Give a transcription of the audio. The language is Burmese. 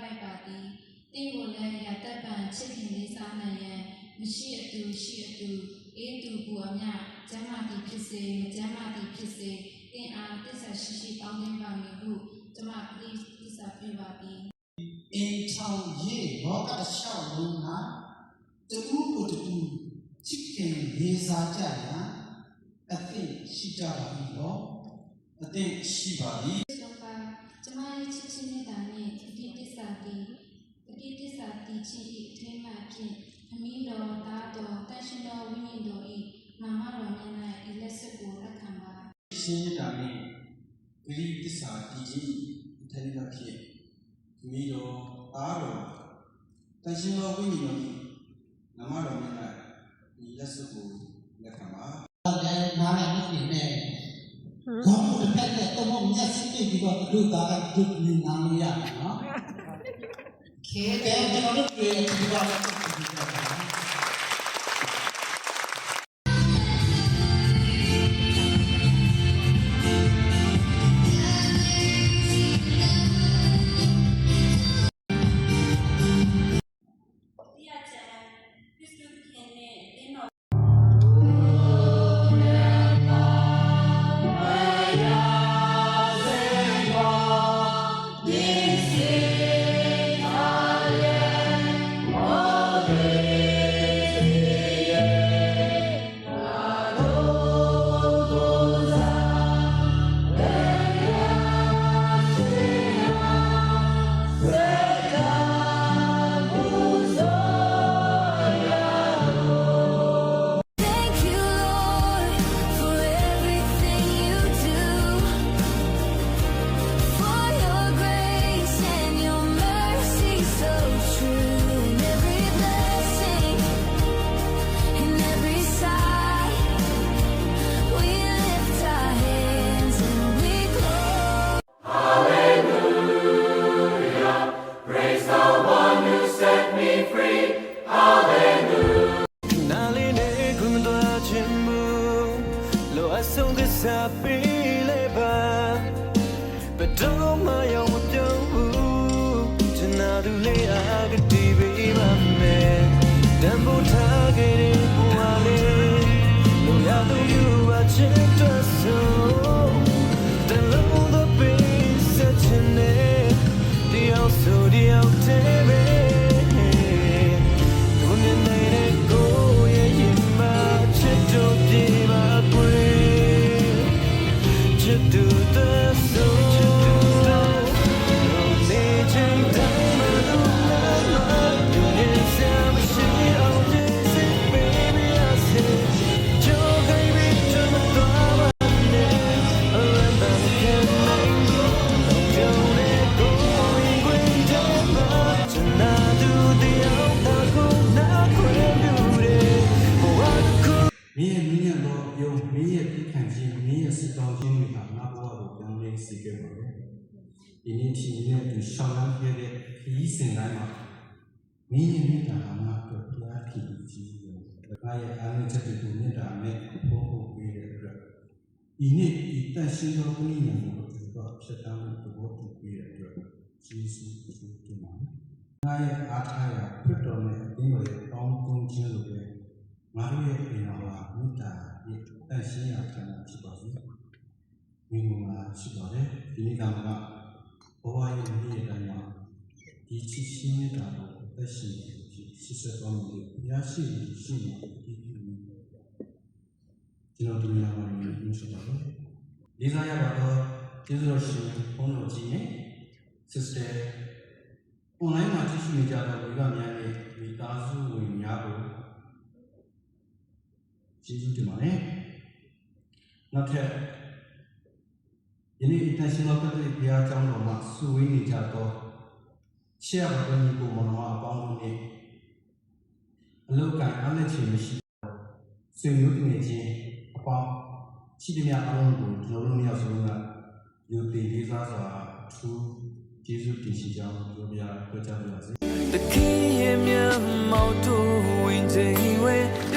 ပိုက်ပါသည်တင်းကိုလည်းရတတ်ပံချစ်ခင်လေးစားနိုင်ရန်မရှိအတူရှိအတူအေးတူပူအမြကျမ်းမာသည်ဖြစ်စေမကျမ်းမာသည်ဖြစ်စေတင်းအားတစ္ဆာရှိရှိပေါင်းသင်းပါမည်ဟုကျွန်မပရိသစ္စာပြုပါသည်အင်းချောင်းရေးလောကတစ်လျှောက်လုံးကတူကိုတူချစ်ခင်လေးစားကြရန်အသင့်ရှိကြပါပြီနော်အသင့်ရှိပါပြီဆုံးပါကျွန်မရဲ့ချစ်ချင်းနဲ့တာနဲ့တတိတစ္ဆာသည်ချစ်၏အထင်းမှဖြင့်အမင်းတော်သားတော်တန်ရှင်တော်ဝိညာဉ်တော်၏နာမတော်မြတ်၌ဤလက်စွပ်ကိုလက်ခံပါရှင်ရတာနဲ့ဂရိတစ္ဆာတည်ခြင်းအထင်းမှဖြင့်အမင်းတော်သားတော်တန်ရှင်တော်ဝိညာဉ်တော်၏နာမတော်မြတ်၌ဤလက်စွပ်ကိုလက်ခံပါလည်းနားလည်းနေနေခေါင်းတစ်ဖက်နဲ့တော့မျက်စိတိပြီးတော့လူသားကဒုက္ခနာလို့ရနော်ခဲတယ်ကျွန်တော်တို့တွေ့ဒီပါတော့ဆုံးကစားပေးလေပါဘယ်တော့မှရောက်မပြောင်းဘူးကျွန်တော်တို့လေးအားကတည်ပေးပါမယ်တန်ဖိုးထားခဲ့တဲ့ဘဝလေးလိုရတော့ယူပါချစ်တော့ဆုံးတလုံးတော့ပေးဆက်ချင်တယ်တယောက်ဆိုတယောက်တည်းပဲကိုမြင်နေတဲ့ကိုရဲ့ရင်မှာချစ်တော့ပြေပါကွယ်do theဒီနေ့ချင်းနဲ့ဒီရှောင်းလမ်းခဲ့တဲ့ခရီးစဉ်တိုင်းမှာမင်းရဲ့မြတ်တာမှာတော့တရားဖြစ်ကြီးတယ်။ဒါရဲ့အားနည်းချက်တွေကိုမြတ်တာနဲ့ဘုံဘုံပေးတဲ့အတွက်ဒီနေ့ဒီတန်ရှင်းသောကိုယ်ဉာဏ်ကိုတော့ဖြစ်တာလို့သဘောတူပေးတဲ့အတွက်ယေရှုကိုတင်ပါမယ်။ငါရဲ့အားထားရာခရစ်တော်နဲ့အသင်းတော်ရဲ့တောင်းသွင်းခြင်းလိုပဲငါတို့ရဲ့အိမ်တော်ဟာမြတ်တာရဲ့တန်ရှင်းရာဌာနဖြစ်ပါစေ။မိမနာရှိပါတယ်ဒီနေ့ကမှဘဝရဲ့မြင့်တိုင်းမှာဒီချစ်ချင်းမြတ်တာကိုအသက်ရှင်ရှိဆက်တော်မူပြီးဘုရားရှိနေရှိနေဒီကျွန်တော်ဒီနေရာမှာနေရှိပါတယ်လေးစားရပါတော့ကျေးဇူးတော်ရှင်ဘုန်းတော်ကြီးနဲ့ sister online မှာကြည့်ရှုနေကြတဲ့မိဘများနဲ့မိသားစုဝင်များကိုကျေးဇူးတင်ပါတယ်နောက်ထပ်ယနေ့အတရှင်တော်ကတိဘုရားကျောင်းတော်မှာစုဝေးနေကြသောရှေ့ရပါညီကိုမောင်နှမအပေါင်းတို့နဲ့အလောကအားလက်ချင်မရှိဆွေမျိုးတင်ခြင်းအပေါင်းရှိသမျှအားလုံးကိုကျွန်တော်တို့မြောက်ဆုံးကယူတည်လေးစားစွာသူကျေးဇူးတင်ရှိကြောင်းပြောပြကြပါရစေ။ The key in your mouth to win